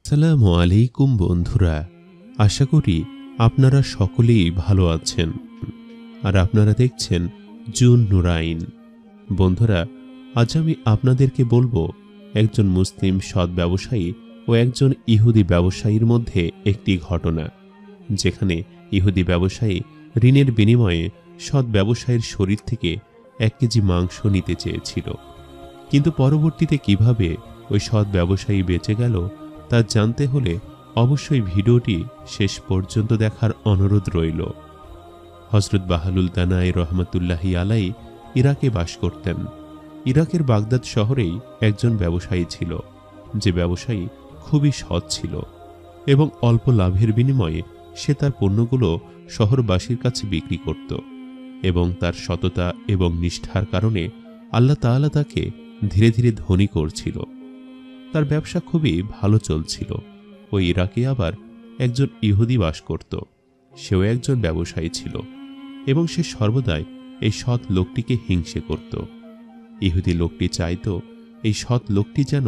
আসসালামু আলাইকুম বন্ধুরা, আশা করি আপনারা সকলেই ভালো আছেন। আর আপনারা দেখছেন জুন নুরাইন। বন্ধুরা, আজ আমি আপনাদেরকে বলবো একজন মুসলিম সৎ ব্যবসায়ী ও একজন ইহুদি ব্যবসায়ীর মধ্যে একটি ঘটনা, যেখানে ইহুদি ব্যবসায়ী ঋণের বিনিময়ে সৎ ব্যবসায়ীর শরীর থেকে 1 কেজি মাংস নিতে চেয়েছিল। কিন্তু পরবর্তীতে কিভাবে ওই সৎ ব্যবসায়ী বেঁচে গেল তা জানতে হলে অবশ্যই ভিডিওটি শেষ পর্যন্ত দেখার অনুরোধ রইল। হযরত বাহলুল তানাই রহমতুল্লাহি আলাই ইরাকে বাস করতেন। ইরাকের বাগদাদ শহরেই একজন ব্যবসায়ী ছিল, যে ব্যবসায়ী খুবই সৎ ছিল এবং অল্প লাভের বিনিময়ে সে তার পণ্যগুলো শহরবাসীর কাছে বিক্রি করত এবং তার সততা এবং নিষ্ঠার কারণে আল্লাহ তাআলা তাকে ধীরে ধীরে ধনী করছিল। তার ব্যবসা খুবই ভালো চলছিল। ওই ইরাকে আবার একজন ইহুদি বাস করত। সেও একজন ব্যবসায়ী ছিল এবং সে সর্বদাই এই সৎ লোকটিকে হিংসে করত। ইহুদি লোকটি চাইত এই সৎ লোকটি যেন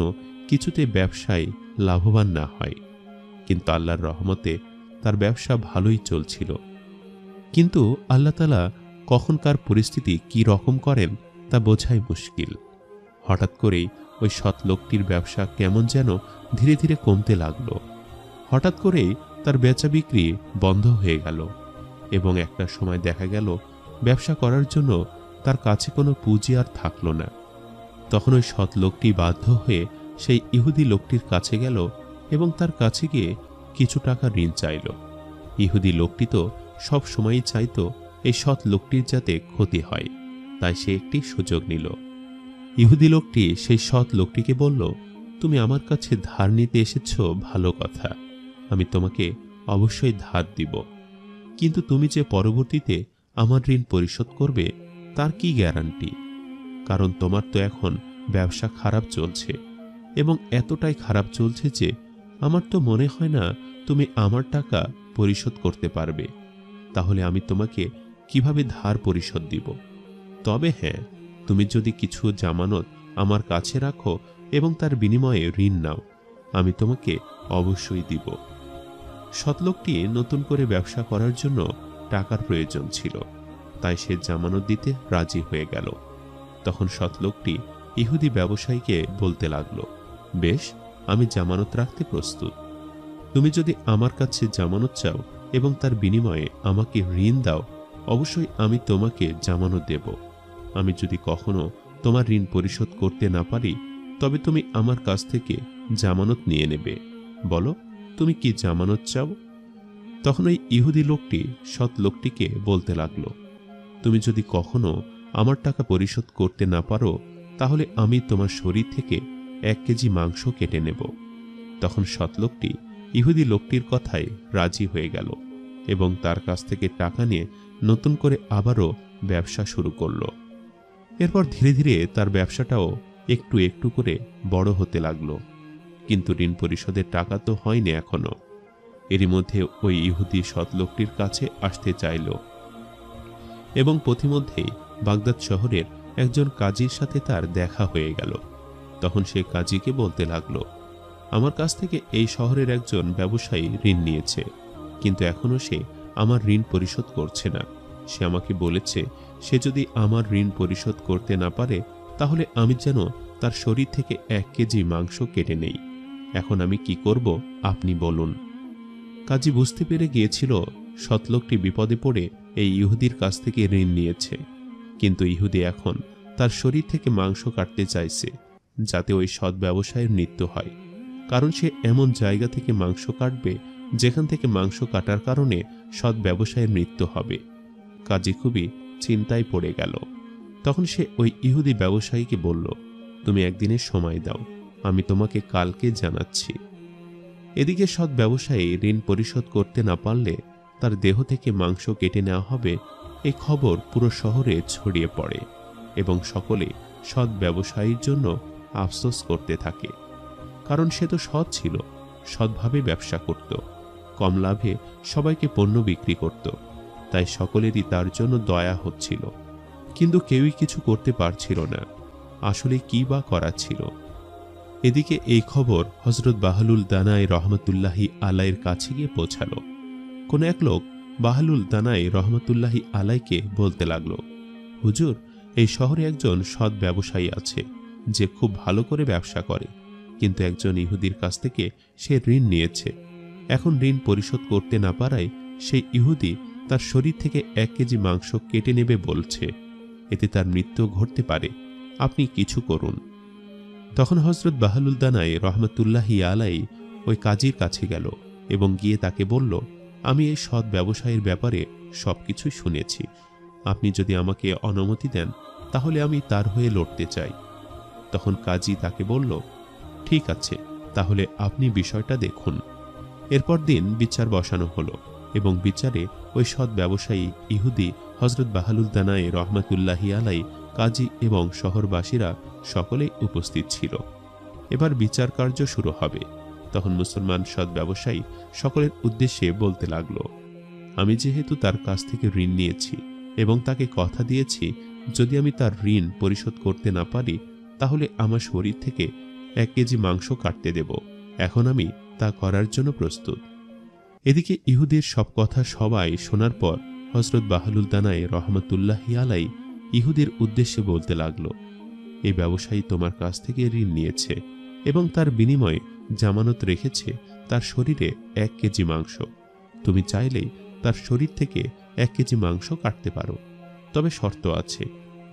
কিছুতে ব্যবসায় লাভবান না হয়, কিন্তু আল্লাহর রহমতে তার ব্যবসা ভালোই চলছিল। কিন্তু আল্লাহ তাআলা কখনকার পরিস্থিতি কি রকম করেন তা বোঝাই মুশকিল। হঠাৎ করেই ওই সৎ লোকটির ব্যবসা কেমন যেন ধীরে ধীরে কমতে লাগলো। হঠাৎ করেই তার বেচা বিক্রি বন্ধ হয়ে গেল এবং একটা সময় দেখা গেল ব্যবসা করার জন্য তার কাছে কোনো পুঁজি আর থাকলো না। তখন ওই সৎ লোকটি বাধ্য হয়ে সেই ইহুদি লোকটির কাছে গেল এবং তার কাছে গিয়ে কিছু টাকা ঋণ চাইল। ইহুদি লোকটি তো সব সময়ই চাইতো এই সৎ লোকটির যাতে ক্ষতি হয়, তাই সে একটি সুযোগ নিল। ইহুদি লোকটি সেই সৎ লোকটিকে বলল, তুমি আমার কাছে ধার নিতে এসেছ, ভালো কথা, আমি তোমাকে অবশ্যই ধার দিব, কিন্তু তুমি যে পরবর্তীতে আমার ঋণ পরিশোধ করবে তার কি গ্যারান্টি? কারণ তোমার তো এখন ব্যবসা খারাপ চলছে এবং এতটাই খারাপ চলছে যে আমার তো মনে হয় না তুমি আমার টাকা পরিশোধ করতে পারবে। তাহলে আমি তোমাকে কিভাবে ধার পরিশোধ দিব? তবে হ্যাঁ, তুমি যদি কিছু জামানত আমার কাছে রাখো এবং তার বিনিময়ে ঋণ নাও, আমি তোমাকে অবশ্যই দিব। সৎলোকটি নতুন করে ব্যবসা করার জন্য টাকার প্রয়োজন ছিল, তাই সে জামানত দিতে রাজি হয়ে গেল। তখন সৎলোকটি ইহুদি ব্যবসায়ীকে বলতে লাগলো, বেশ, আমি জামানত রাখতে প্রস্তুত। তুমি যদি আমার কাছে জামানত চাও এবং তার বিনিময়ে আমাকে ঋণ দাও, অবশ্যই আমি তোমাকে জামানত দেব। আমি যদি কখনো তোমার ঋণ পরিশোধ করতে না পারি, তবে তুমি আমার কাছ থেকে জামানত নিয়ে নেবে। বলো, তুমি কি জামানত চাও? তখন ওই ইহুদি লোকটি সৎ লোকটিকে বলতে লাগলো, তুমি যদি কখনো আমার টাকা পরিশোধ করতে না পারো, তাহলে আমি তোমার শরীর থেকে 1 কেজি মাংস কেটে নেব। তখন সৎ লোকটি ইহুদি লোকটির কথায় রাজি হয়ে গেল এবং তার কাছ থেকে টাকা নিয়ে নতুন করে আবারও ব্যবসা শুরু করল। এরপর ধীরে ধীরে তার ব্যবসাটাও একটু একটু করে বড় হতে লাগলো, কিন্তু ঋণ পরিশোধের টাকা তো হয়নি এখনো। এরই মধ্যে ওই ইহুদি সৎ লোকটির কাছে আসতে চাইল এবং পথিমধ্যেই বাগদাদ শহরের একজন কাজীর সাথে তার দেখা হয়ে গেল। তখন সে কাজীকে বলতে লাগলো, আমার কাছ থেকে এই শহরের একজন ব্যবসায়ী ঋণ নিয়েছে, কিন্তু এখনো সে আমার ঋণ পরিশোধ করছে না। সে আমাকে বলেছে সে যদি আমার ঋণ পরিশোধ করতে না পারে, তাহলে আমি যেন তার শরীর থেকে 1 কেজি মাংস কেটে নেই। এখন আমি কি করব, আপনি বলুন। কাজী বুঝতে পেরে গিয়েছিল সৎলোকটি বিপদে পড়ে এই ইহুদির কাছ থেকে ঋণ নিয়েছে, কিন্তু ইহুদি এখন তার শরীর থেকে মাংস কাটতে চাইছে যাতে ওই সৎ ব্যবসায়ের মৃত্যু হয়, কারণ সে এমন জায়গা থেকে মাংস কাটবে যেখান থেকে মাংস কাটার কারণে সৎ ব্যবসায়ের মৃত্যু হবে। কাজী খুবই চিন্তায় পড়ে গেল। তখন সে ওই ইহুদি ব্যবসায়ীকে বলল, তুমি একদিনের সময় দাও, আমি তোমাকে কালকে জানাচ্ছি। এদিকে সৎ ব্যবসায়ী ঋণ পরিশোধ করতে না পারলে তার দেহ থেকে মাংস কেটে নেওয়া হবে, এই খবর পুরো শহরে ছড়িয়ে পড়ে এবং সকলে সৎ ব্যবসায়ীর জন্য আফসোস করতে থাকে। কারণ সে তো সৎ ছিল, সৎভাবে ব্যবসা করত, কম লাভে সবাইকে পণ্য বিক্রি করত, তাই সকলেরই তার জন্য দয়া হচ্ছিল, কিন্তু কেউই কিছু করতে পারছিল না। আসলে কি বা করা ছিল? এদিকে এই খবর হযরত বাহলুল দানাই রহমতুল্লাহি আলাইয়ের কাছে গিয়ে পৌঁছালো। কোন এক লোক বাহলুল দানাই রহমতুল্লাহি আলাইকে বলতে লাগলো, হুজুর, এই শহরে একজন সৎ ব্যবসায়ী আছে যে খুব ভালো করে ব্যবসা করে, কিন্তু একজন ইহুদির কাছ থেকে সে ঋণ নিয়েছে। এখন ঋণ পরিশোধ করতে না পারায় সেই ইহুদি তার শরীর থেকে 1 কেজি মাংস কেটে নেবে বলছে। এতে তার মৃত্যু ঘটতে পারে, আপনি কিছু করুন। তখন হযরত বাহলুল দানাই রহমতুল্লাহি আলাই ওই কাজীর কাছে গেল এবং গিয়ে তাকে বলল, আমি এই সৎ ব্যবসায়ের ব্যাপারে সবকিছুই শুনেছি। আপনি যদি আমাকে অনুমতি দেন তাহলে আমি তার হয়ে লড়তে চাই। তখন কাজী তাকে বলল, ঠিক আছে, তাহলে আপনি বিষয়টা দেখুন। এরপর দিন বিচার বসানো হলো এবং বিচারে ওই সৎ ব্যবসায়ী ইহুদি হযরত বাহলুল দানাই রহমতুল্লাহি আলাই, কাজী এবং শহরবাসীরা সকলেই উপস্থিত ছিল। এবার বিচার কার্য শুরু হবে। তখন মুসলমান সৎ ব্যবসায়ী সকলের উদ্দেশ্যে বলতে লাগলো, আমি যেহেতু তার কাছ থেকে ঋণ নিয়েছি এবং তাকে কথা দিয়েছি যদি আমি তার ঋণ পরিশোধ করতে না পারি তাহলে আমার শরীর থেকে 1 কেজি মাংস কাটতে দেব। এখন আমি তা করার জন্য প্রস্তুত। এদিকে ইহুদির সব কথা সবাই শোনার পর হযরত বাহলুল দানাই রহমতুল্লাহি আলাই ইহুদির উদ্দেশ্যে বলতে লাগলো, এই ব্যবসায়ী তোমার কাছ থেকে ঋণ নিয়েছে এবং তার বিনিময়ে জামানত রেখেছে তার শরীরে 1 কেজি মাংস। তুমি চাইলেই তার শরীর থেকে 1 কেজি মাংস কাটতে পারো, তবে শর্ত আছে,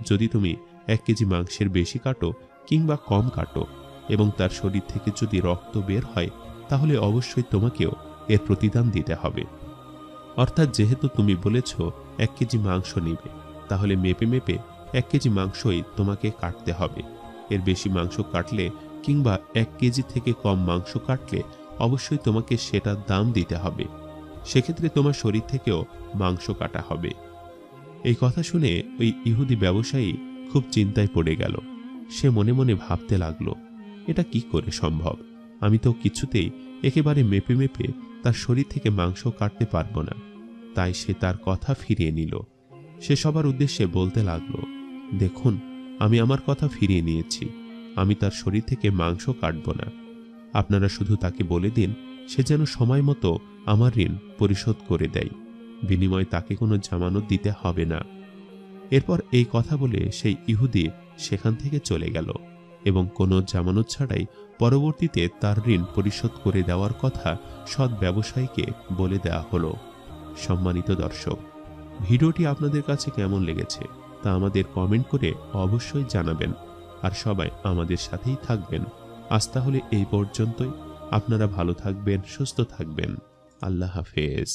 যদি তুমি 1 কেজি মাংসের বেশি কাটো কিংবা কম কাটো এবং তার শরীর থেকে যদি রক্ত বের হয় তাহলে অবশ্যই তোমাকেও এর প্রতিদান দিতে হবে। অর্থাৎ যেহেতু তুমি বলেছ 1 কেজি মাংস নেবে, তাহলে মেপে মেপে 1 কেজি মাংসই তোমাকে কাটতে হবে। এর বেশি মাংস কাটলে কিংবা 1 কেজি থেকে কম মাংস কাটলে অবশ্যই তোমাকে সেটার দাম দিতে হবে। সেক্ষেত্রে তোমার শরীর থেকেও মাংস কাটা হবে। এই কথা শুনে ওই ইহুদি ব্যবসায়ী খুব চিন্তায় পড়ে গেল। সে মনে মনে ভাবতে লাগলো, এটা কি করে সম্ভব? আমি তো কিছুতেই একেবারে মেপে মেপে তার শরীর থেকে মাংস কাটতে পারবো না। তাই সে তার কথা ফিরিয়ে নিল। সে সবার উদ্দেশ্যে বলতে লাগলো, দেখুন, আমি আমার কথা ফিরিয়ে নিয়েছি, আমি তার শরীর থেকে মাংস কাটব না। আপনারা শুধু তাকে বলে দিন সে যেন সময় মতো আমার ঋণ পরিশোধ করে দেয়, বিনিময়ে তাকে কোনো জামানত দিতে হবে না। এরপর এই কথা বলে সেই ইহুদি সেখান থেকে চলে গেল এবং কোনো জামানত ছাড়াই পরবর্তীতে তার ঋণ পরিশোধ করে দেওয়ার কথা সৎ ব্যবসায়ীকে বলে দেওয়া হলো। সম্মানিত দর্শক, ভিডিওটি আপনাদের কাছে কেমন লেগেছে তা আমাদের কমেন্ট করে অবশ্যই জানাবেন। আর সবাই আমাদের সাথেই থাকবেন। আজ তাহলে এই পর্যন্তই। আপনারা ভালো থাকবেন, সুস্থ থাকবেন। আল্লাহ হাফেজ।